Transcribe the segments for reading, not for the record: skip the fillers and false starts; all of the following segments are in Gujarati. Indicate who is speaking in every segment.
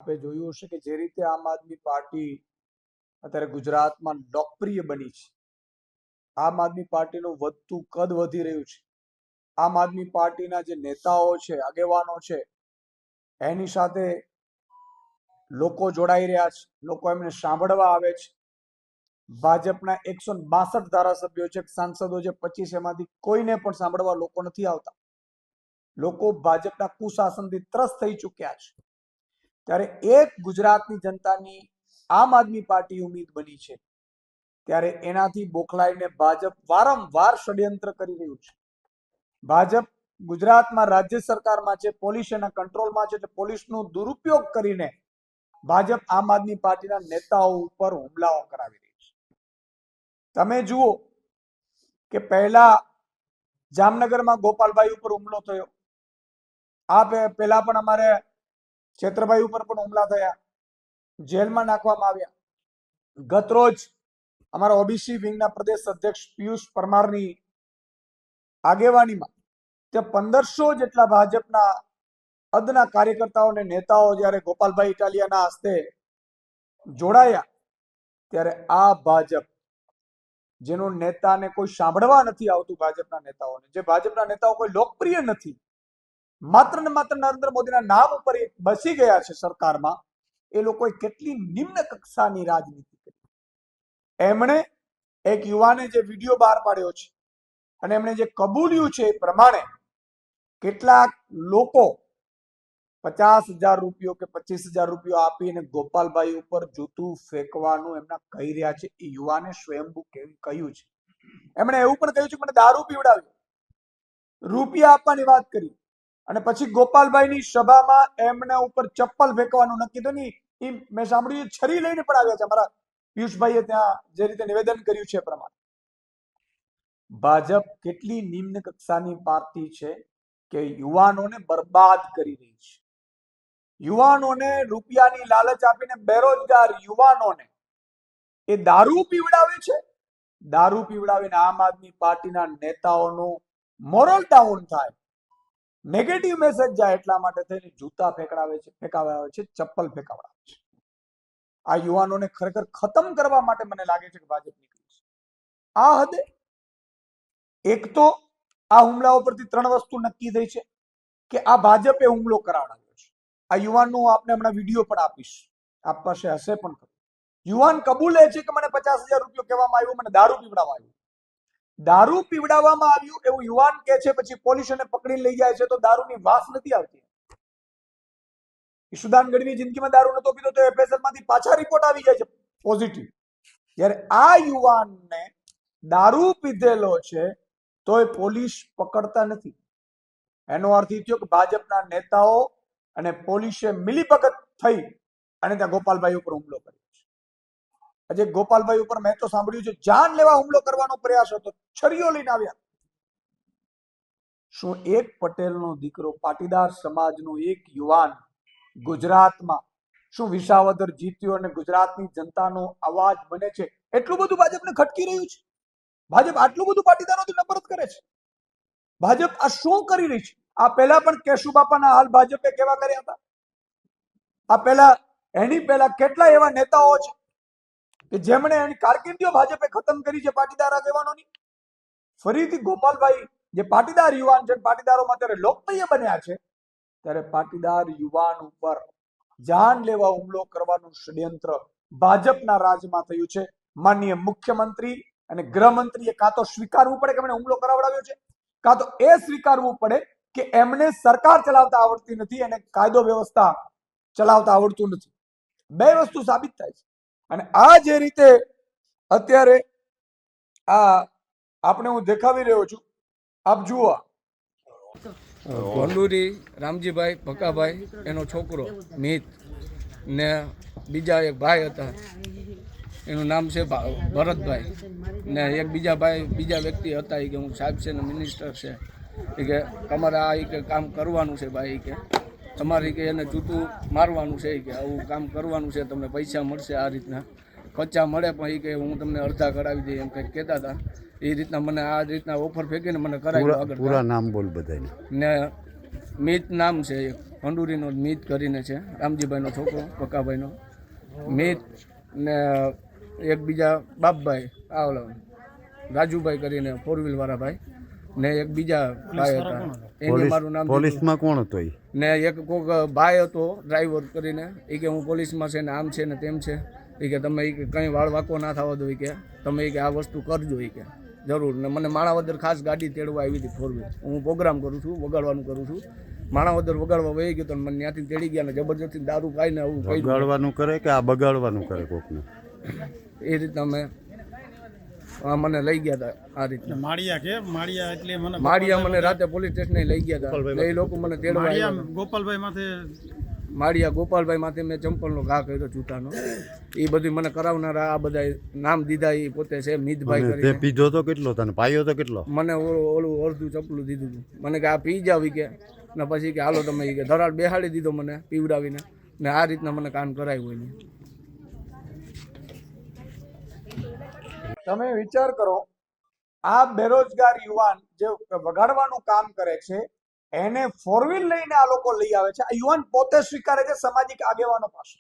Speaker 1: આપે જોયું હશે કે જે રીતે આમ આદમી પાર્ટી અત્યારે ગુજરાતમાં લોકપ્રિય બની છે, આમ આદમી પાર્ટીનું વધતું કદ વધી રહ્યું છે, આમ આદમી પાર્ટીના જે નેતાઓ છે, આગેવાનો છે, એની સાથે લોકો જોડાઈ રહ્યા છે, લોકો એમને સાંભળવા આવે છે. ભાજપના 162 ધારાસભ્યો છે, સાંસદો છે, 25 એમાંથી કોઈને પણ સાંભળવા લોકો નથી આવતા. લોકો ભાજપના કુશાસનથી ત્રસ્ત થઈ ચૂક્યા છે. ત્યારે એક ગુજરાતની જનતાની આમ આદમી પાર્ટી ઉમ્મીદ બની છે, ત્યારે એનાથી બોખલાઈને ભાજપ વારંવાર ષડયંત્ર કરી રહ્યું છે. ભાજપ ગુજરાતમાં રાજ્ય સરકારમાં છે, પોલીસ એના કંટ્રોલમાં છે, એટલે પોલીસનો દુરુપયોગ કરીને ભાજપ આમ આદમી પાર્ટીના નેતાઓ ઉપર હુમલાઓ કરાવી રહી છે. તમે જુઓ કે પહેલા જામનગરમાં ગોપાલભાઈ ઉપર હુમલો થયો, આ પહેલા પણ અમારે છેત્રભાઈ ઉપર પણ હુમલા થયા, જેલમાં નાખવામાં આવ્યા. ગતરોજ અમારા ઓબીસી વિંગના પ્રદેશ અધ્યક્ષ પિયુષ પરમારની આગેવાનીમાં તે 1500 જેટલા ભાજપના અદના કાર્યકર્તાઓ અને નેતાઓ જ્યારે ગોપાલભાઈ ઇટાલિયાના હસ્તે જોડાયા, ત્યારે આ ભાજપ જેનો નેતાને કોઈ સાંભળવા નથી આવતું, ભાજપના નેતાઓને, જે ભાજપના નેતાઓ કોઈ લોકપ્રિય નથી, માત્ર ને માત્ર નરેન્દ્ર મોદીના નામ ઉપર બસી ગયા છે સરકારમાં, એ લોકોએ કેટલી નિમ્ન કક્ષાની રાજનીતિ કરી. એમણે એક યુવાને જે વિડીયો બહાર પાડ્યો છે અને એમણે જે કબૂલ્યું છે એ પ્રમાણે કેટલાક લોકો 50,000 રૂપિયો કે 25,000 રૂપિયો આપીને ગોપાલભાઈ ઉપર જૂતું ફેંકવાનું એમના કહી રહ્યા છે. એ યુવાને સ્વયંભૂ કહ્યું છે. એમણે એવું પણ કહ્યું છે કે મને દારૂ પીવડાવ્યો, રૂપિયા આપવાની વાત કરી, અને પછી ગોપાલભાઈની સભામાં એમના ઉપર ચપ્પલ ફેંકવાનું નક્કી થયું. એ મેં સાંભળ્યું છરી લઈને પણ આવ્યા છે. અમારા પિયુષભાઈએ ત્યાં જે રીતે નિવેદન કર્યું છે એ પ્રમાણે ભાજપ કેટલી નિમ્ન કક્ષાની પાર્ટી છે કે યુવાનોને બરબાદ કરી રહી છે. યુવાનોને રૂપિયાની લાલચ આપીને બેરોજગાર યુવાનોને એ દારૂ પીવડાવે છે. દારૂ પીવડાવીને આમ આદમી પાર્ટીના નેતાઓનું મોરલ ડાઉન થાય, નેગેટિવ મેસેજ જાય, એટલા માટે થઈને જૂતા ફેંકાવે છે, ચપ્પલ ફેંકાવડાવે છે. આ યુવાનોને ખરેખર ખતમ કરવા માટે મને લાગે છે કે ભાજપ નીકળી છે. આ હદે એક તો આ હુમલાઓ પરથી 3 વસ્તુ નક્કી થઈ છે કે આ ભાજપે હુમલો કરાવડાવ્યો છે. આ યુવાનનો આપને હમણાં વિડીયો પણ આપીશ, આપ પાસે હશે પણ ખરું. યુવાન કબૂલે છે કે મને 50,000 રૂપિયો કહેવામાં આવ્યો, મને દારૂ પીવડાવવામાં આવ્યું. દારૂ પીવડાવવામાં આવ્યું એવું યુવાન કહે છે, પછી પોલીસ એને પકડીને લઈ જાય છે તો દારૂની વાસ નથી આવતી. ઈશુદાન ગઢવી જિંદગીમાં દારૂ નતો પીતો તો એફએસએલ માંથી પાછા રિપોર્ટ આવી જાય છે પોઝિટિવ. જ્યારે આ યુવાનને દારૂ પીધેલો છે તો એ પોલીસ પકડતા નથી. એનો અર્થ એ થયો કે ભાજપના નેતાઓ અને પોલીસે મિલીભગત થઈ અને ત્યાં ગોપાલભાઈ ઉપર હુમલો કર્યો છે. આજે ગોપાલભાઈ ઉપર મેં તો સાંભળ્યું છે જાન લેવા હુમલો કરવાનો પ્રયાસ હતો, છરીઓ લઈને આવ્યા. શું એક પટેલનો દીકરો, પાટીદાર સમાજનો એક યુવાન ગુજરાતમાં શું વિસાવદર જીત્યો અને ગુજરાતની જનતાનો અવાજ બને છે? એટલું બધું ભાજપને ખટકી રહ્યું છે? ભાજપ આટલું બધું પાટીદારોથી નફરત કરે છે? ભાજપ આ શું કરી રહી છે? આ પહેલા પણ કેશુબાપાના હાલ ભાજપે કેવા કર્યા હતા? આ પહેલા એની પહેલા કેટલા એવા નેતાઓ છે કે જેમણે એની કારકિર્દીઓ ભાજપે ખતમ કરી છે પાટીદાર આગેવાનોની. ફરીથી ગોપાલભાઈ જે પાટીદાર યુવાન છે, પાટીદારોમાં અત્યારે લોકપ્રિય બન્યા છે, ત્યારે પાટીદાર યુવાન ઉપર જાન લેવા હુમલો કરવાનું ષડયંત્ર ભાજપના રાજમાં થયું છે. માનનીય મુખ્યમંત્રી અને ગૃહમંત્રીએ કાં તો સ્વીકારવું પડે કે એમણે હુમલો કરાવડાવ્યો છે, કાં તો એ સ્વીકારવું પડે કે એમને સરકાર ચલાવતા આવડતી નથી અને કાયદો વ્યવસ્થા ચલાવતા આવડતું નથી. બે વસ્તુ સાબિત થાય છે. અને આ જે રીતે અત્યારે આ આપણે હું દેખાવી રહ્યો છું, આપ જુઓ.
Speaker 2: ગોંડુરી રામજીભાઈ ભકાભાઈ, એનો છોકરો મિત ને બીજા એક ભાઈ હતા, એનું નામ છે ભરતભાઈ, ને એક બીજા વ્યક્તિ હતા. એ કે હું સાહેબ છે ને મિનિસ્ટર છે, એ કે તમારે આ કે કામ કરવાનું છે ભાઈ, કે તમારે કે એને જૂતું મારવાનું છે, કે આવું કામ કરવાનું છે, તમને પૈસા મળશે આ રીતના, કચ્ચા મળે પણ એ કે હું તમને અડધા કરાવી દઈએ એમ કંઈક કહેતા હતા. એ રીતના મને આ રીતના ઓફર ફેંકીને મને કરાવ્યું. આગળ
Speaker 3: પૂરા નામ બોલ બધાને.
Speaker 2: ને મિત નામ છે, એક ભંડુરીનો મિત કરીને છે, રામજીભાઈનો છોકરો પક્કાભાઈનો મિત, ને એક બીજા બાપભાઈ આ ઓલા રાજુભાઈ કરીને 4 વ્હીલ વાળા ભાઈ, ને એક બીજા ભાઈ હતા એને મારું નામ
Speaker 3: પોલીસમાં કોણ હતો એ?
Speaker 2: ને એક કોક ભાઈ હતો ડ્રાઈવર કરીને, એ કે હું પોલીસમાં છે ને આમ છે ને તેમ છે, એ કે તમે એ કે કંઈ વાળ વાંકો ના થવા દો, એ કે તમે એ કે આ વસ્તુ કરજો, એ કે જરૂર. ને મને માણાવદર ખાસ ગાડી તેડવા આવી હતી 4 વ્હીલ, હું પ્રોગ્રામ કરું છું, વગાડવાનું કરું છું, માણાવદર વગાડવા વહી ગયો તો મને ત્યાંથી તેડી ગયા ને જબરજસ્તી દારૂ ખાઈને આવું કહી
Speaker 3: બગાડવાનું કરે કે આ બગાડવાનું કરે કોકને?
Speaker 2: એ રીતના મને લઈ ગયા હતા આ રીતના. માળિયા મને રાતે પોલીસ સ્ટેશને લઈ ગયા હતા, એ લોકો મને તેડવા આવ્યા. માળિયા ગોપાલભાઈ માથે મેં ચંપલનો ઘા કર્યો જૂતાનો, એ બધી મને કરાવનારા આ બધા નામ દીધા એ પોતે છે મિતભાઈ
Speaker 3: તે
Speaker 2: કરીને.
Speaker 3: પીધો તો કેટલો, તને પાયો તો કેટલો?
Speaker 2: મને ઓલું અડધું ચપલું દીધું હતું, મને કે આ પી જાવ કે, ને પછી કે હાલો તમે કે ધરાડ બેહાડી દીધો મને પીવડાવીને, ને આ રીતના મને કામ કરાવ્યું એને.
Speaker 1: તમે વિચાર કરો, આ બેરોજગાર યુવાન જે વગાડવાનું કામ કરે છે એને 4 વ્હીલ લઈને આ લોકો લઈ આવે છે. આ યુવાન પોતે સ્વીકારે છે સામાજિક આગેવાનો પાસે,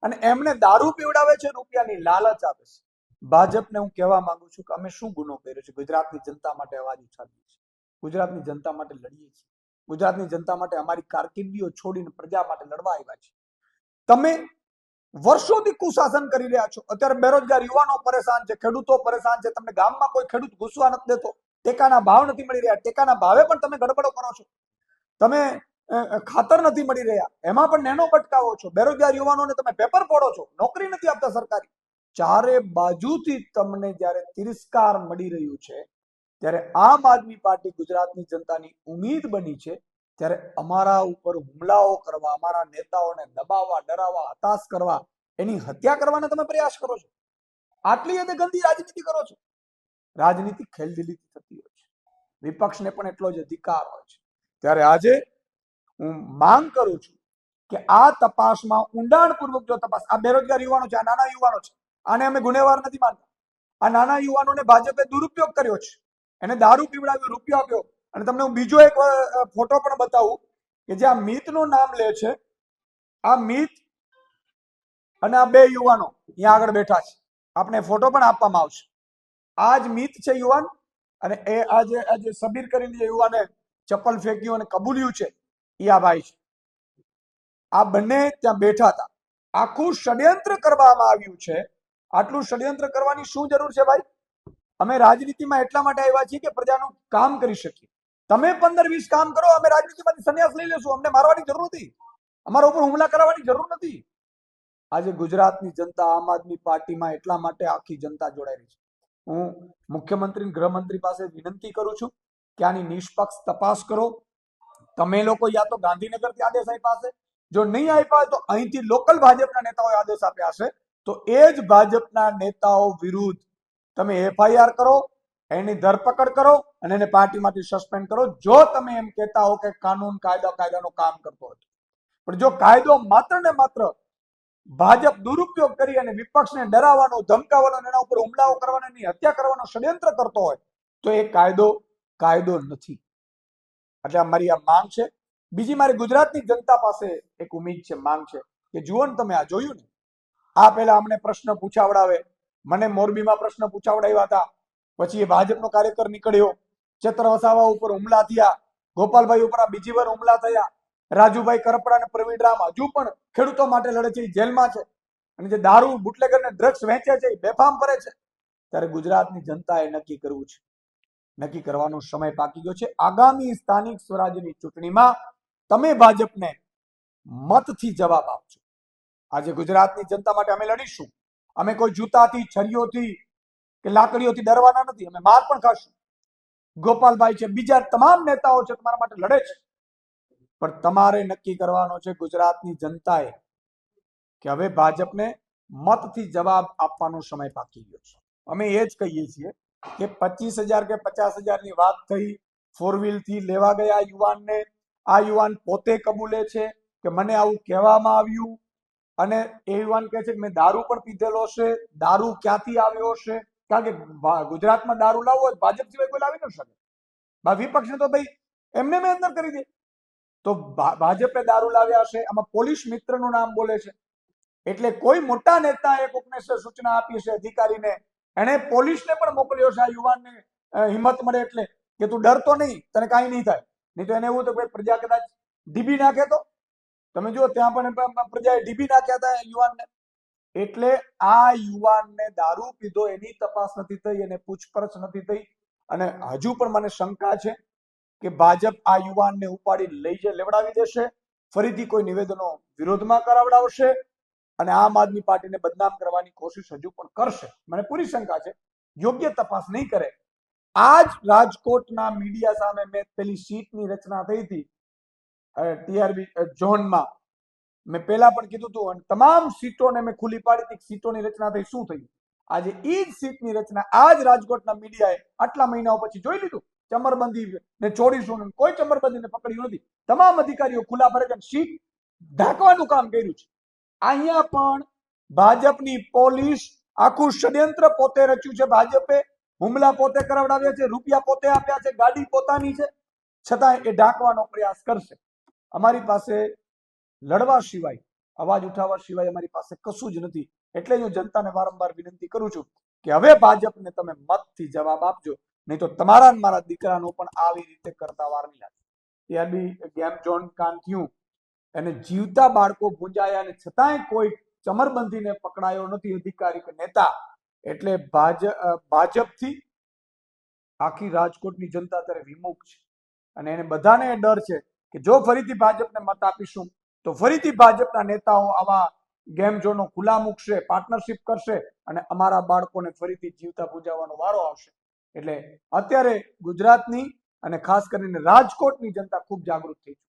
Speaker 1: અને એમને દારૂ પીવડાવે છે, રૂપિયાની લાલચ આપે છે. ભાજપને હું કહેવા માંગુ છું કે અમે શું ગુનો કર્યો છે? ગુજરાતની જનતા માટે અવાજ ઉઠાવીએ છીએ, ગુજરાતની જનતા માટે લડીએ છીએ, ગુજરાતની જનતા માટે અમારી કારકિર્દીઓ છોડીને પ્રજા માટે લડવા આવ્યા છે. તમે વર્ષોથી કુશાસન કરી રહ્યા છો. અત્યારે બેરોજગાર યુવાનો પરેશાન છે, ખેડૂતો પરેશાન છે, તમને ગામમાં કોઈ ખેડૂત ઘૂસવા નથી દેતો, ટેકાના ભાવ નથી મળી રહ્યા, ટેકાના ભાવે પણ તમે ગડબડો કરો છો, તમે ખાતર નથી મળી રહ્યા, એમાં પણ નેનો ભટકાવો છો, બેરોજગાર યુવાનોને તમે પેપર ફોડો છો, નોકરી નથી આપતા સરકારી. ચારે બાજુથી તમને જ્યારે તિરસ્કાર મળી રહ્યું છે, ત્યારે આમ આદમી પાર્ટી ગુજરાતની જનતાની ઉમ્મીદ બની છે, ત્યારે અમારા ઉપર હુમલાઓ કરવા, અમારા નેતાઓને દબાવવા, ડરાવવા, હતાશ કરવા, એની હત્યા કરવાના તમે પ્રયાસ કરો છો. આટલી હદે ગંદી રાજનીતિ કરો છો. રાજનીતિ ખેલદિલીથી થતી હોય છે, વિપક્ષને પણ એટલો જ અધિકાર હોય છે. ત્યારે આજે હું માંગ કરું છું કે આ તપાસમાં ઊંડાણપૂર્વક જો તપાસ, આ બેરોજગાર યુવાનો છે, આ નાના યુવાનો છે, આને અમે ગુનેગાર નથી માનતા. આ નાના યુવાનોને ભાજપે દુરુપયોગ કર્યો છે, એને દારૂ પીવડાવ્યો, રૂપિયો આપ્યો. અને તમને હું બીજો એક ફોટો પણ બતાવું કે જે આ મિતનું નામ લે છે. આ મિત અને આ બે યુવાનો અહીંયા આગળ બેઠા છે, આપણે ફોટો પણ આપવામાં આવશે. આ જ મિત છે યુવાન, અને એ આજે સબીર કરીને જે યુવાને ચપ્પલ ફેંક્યું અને કબૂલ્યું છે એ આ ભાઈ છે. આ બંને ત્યાં બેઠા હતા. આખું ષડયંત્ર કરવામાં આવ્યું છે. આટલું ષડયંત્ર કરવાની શું જરૂર છે ભાઈ? અમે રાજનીતિમાં એટલા માટે આવ્યા છીએ કે પ્રજાનું કામ કરી શકીએ. તમે 15-20 કામ કરો, અમે રાજનીતિમાંથી સંન્યાસ લઈ લેશું, અમને મારવાની જરૂર નથી, અમારા ઉપર હુમલા કરાવવાની જરૂર નથી. આજે ગુજરાતની જનતા આમ આદમી પાર્ટીમાં એટલા માટે આખી જનતા જોડાઈ રહી છે. હું મુખ્યમંત્રી, ગૃહમંત્રી પાસે વિનંતી કરું છું કે આની નિષ્પક્ષ તપાસ કરો. તમે લોકો યા તો ગાંધીનગરથી આદેશ આપ્યા હશે, જો નહીં આપ્યા હોય તો અહીંથી લોકલ ભાજપના નેતાઓએ આદેશ આપ્યા હશે, તો એ જ ભાજપના નેતાઓ વિરુદ્ધ તમે FIR કરો, એની ધરપકડ કરો અને એને પાર્ટીમાંથી સસ્પેન્ડ કરો. જો તમે એમ કહેતા હો કે કાનૂન કાયદાનું કામ કરતો હતો, પણ જો કાયદો માત્ર ને માત્ર ભાજપ દુરુપયોગ કરી અને વિપક્ષને ડરાવવાનો, ધમકાવવાનો, એના ઉપર હુમલાઓ કરવાનો, એની હત્યા કરવાનો ષડયંત્ર કરતો હોય તો એ કાયદો નથી. એટલે મારી આ માંગ છે. બીજી મારી ગુજરાતની જનતા પાસે એક ઉમ્મીદ છે, માંગ છે કે જુઓ ને, તમે આ જોયું ને, આ પહેલા અમને પ્રશ્ન પૂછાવડાવે, મને મોરબીમાં પ્રશ્ન પૂછાવડાવ્યા હતા, પછી એ ભાજપનો કાર્યકર નીકળ્યો, ચેતર વસાવા ઉપર હુમલા થયા, ગોપાલભાઈ ઉપર આ બીજી વાર હુમલા થયા, રાજુભાઈ કરપડા અને પ્રવીણ રામ હજુ પણ ખેડૂતો માટે લડે છે, જેલમાં છે, અને જે દારૂ, બુટલેગર ને ડ્રગ્સ વેચે છે એ બેફામ ફરે છે. ત્યારે ગુજરાતની જનતાએ નક્કી કરવું છે, નક્કી કરવાનો સમય પાકી ગયો છે. આગામી સ્થાનિક સ્વરાજ્યની ચૂંટણીમાં તમે ભાજપને મતથી જવાબ આપજો. આજે ગુજરાતની જનતા માટે અમે લડીશું. અમે કોઈ જૂતાથી, છરીઓથી કે લાકડીઓથી ડરવાના નથી. અમે માર પણ ખાશું. ગોપાલભાઈ છે, બીજા તમામ નેતાઓ છે, તમારા માટે લડે છે. પણ તમારે નક્કી કરવાનો છે, ગુજરાતની જનતાએ, કે હવે ભાજપને મતથી જવાબ આપવાનો સમય પાકી ગયો છે. અમે એ જ કહીએ છીએ કે 25,000 કે 50,000 ની વાત થઈ, 4 વ્હીલ થી લેવા ગયા યુવાનને. આ યુવાન પોતે કબૂલે છે કે મને આવું કહેવામાં આવ્યું, અને એ યુવાન કહે છે કે મેં દારૂ પણ પીધેલો છે. દારૂ ક્યાંથી આવ્યો છે? કારણ કે ગુજરાતમાં દારૂ લાવવો હોય ભાજપ સિવાય કોઈ લાવી ન શકે. વિપક્ષને તો ભાઈ એમને મેં અંદર કરી દે. તો ભાજપે દારૂ લાવ્યા હશે, આમાં પોલીસ મિત્રનું નામ બોલે છે. એટલે કોઈ મોટા નેતાએ કોકને સૂચના આપી છે અધિકારીને, એને પોલીસને પણ મોકલ્યો છે આ યુવાનને હિંમત મળે એટલે કે તું ડરતો નહીં, તને કાંઈ નહીં થાય. નહીં તો એને એવું તો ભાઈ પ્રજા કદાચ ડીબી નાખે તો. તમે જુઓ ત્યાં પણ પ્રજાએ ડીબી નાખ્યા હતા યુવાનને. એટલે આ યુવાનને દારૂ પીધો એની તપાસ નથી થઈ, એને પૂછપરછ નથી થઈ. અને હજુ પણ મને શંકા છે કે ભાજપ આ યુવાનને ઉપાડી લેવડાવી દેશે, ફરીથી કોઈ નિવેદનો વિરોધમાં કરાવડાવશે અને આમ આદમી પાર્ટીને બદનામ કરવાની કોશિશ હજુ પણ કરશે. મને પૂરી શંકા છે, યોગ્ય તપાસ નહીં કરે. આજ રાજકોટના મીડિયા સામે મેં પેલી સીટની રચના થઈ હતી ટીઆરબી ઝોનમાં, મેં પહેલા પણ કીધું હતું, અને તમામ સીટોને મેં ખુલ્લી પાડી હતી. સીટોની રચના થઈ, શું થયું? આજે એ જ સીટની રચના આજ રાજકોટના મીડિયાએ આટલા મહિનાઓ પછી જોઈ લીધું. ચમરબંધી ને ચોરીશું, કોઈ ચમરબંધીને પકડ્યું નથી. તમામ અધિકારીઓ ખુલ્લા ફરજ સીટ ઢાંકવાનું કામ કર્યું છે. અહીંયા પણ ભાજપની પોલીસ આખું ષડયંત્ર પોતે રચ્યું છે. ભાજપે હુમલા પોતે કરાવડાવ્યા છે, રૂપિયા પોતે આપ્યા છે, ગાડી પોતાની છે, છતાં એ ઢાંકવાનો પ્રયાસ કરશે. અમારી પાસે લડવા સિવાય, અવાજ ઉઠાવવા સિવાય અમારી પાસે કશું જ નથી. એટલે હું જનતાને વારંવાર વિનંતી કરું છું કે હવે ભાજપને તમે મતથી જવાબ આપજો, નહીં તો તમારા ને મારા દીકરાનો પણ આવી રીતે કરતા વાર નહીં લાગે. ટીઆરબી ગેમ ઝોન કામ થયું, એને જીવતા બાળકો ભૂંજાયા અને છતાંય કોઈ ચમરબંધીને પકડાયો નથી અધિકારી કે નેતા. એટલે ભાજપથી આખી રાજકોટની જનતા અત્યારે વિમુખ છે અને એને બધાને ડર છે કે જો ફરીથી ભાજપને મત આપીશું તો ફરીથી ભાજપના નેતાઓ આવા ગેમ ઝોનો ખુલ્લા મૂકશે, પાર્ટનરશિપ કરશે અને અમારા બાળકોને ફરીથી જીવતા ભૂંજાવવાનો વારો આવશે. એટલે અત્યારે ગુજરાતની અને ખાસ કરીને રાજકોટની જનતા ખૂબ જાગૃત થઈ છે.